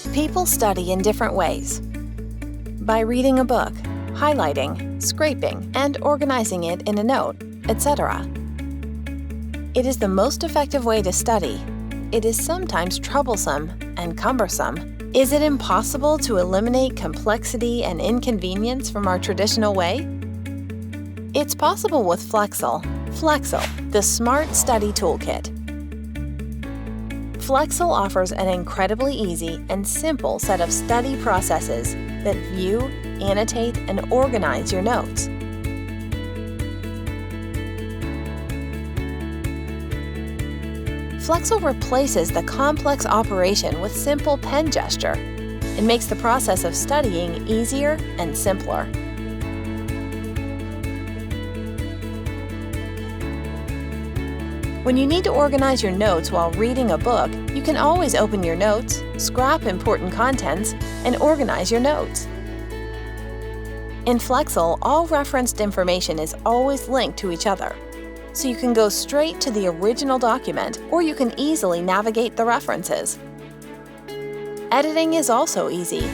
People study in different ways. By reading a book, highlighting, scraping, and organizing it in a note, etc. It is the most effective way to study. It is sometimes troublesome and cumbersome. Is it impossible to eliminate complexity and inconvenience from our traditional way? It's possible with Flexcil. Flexcil, the Smart Study Toolkit. Flexcil offers an incredibly easy and simple set of study processes that view, annotate, and organize your notes. Flexcil replaces the complex operation with simple pen gesture. It makes the process of studying easier and simpler. When you need to organize your notes while reading a book, you can always open your notes, scrap important contents, and organize your notes. In Flexcil, all referenced information is always linked to each other, so you can go straight to the original document, or you can easily navigate the references. Editing is also easy.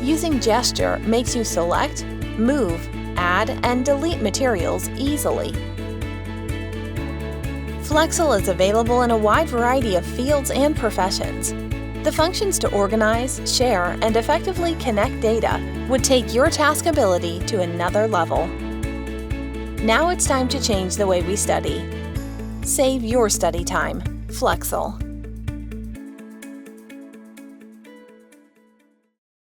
Using gesture makes you select, move, add, and delete materials easily. Flexcil is available in a wide variety of fields and professions. The functions to organize, share, and effectively connect data would take your task ability to another level. Now it's time to change the way we study. Save your study time. Flexcil.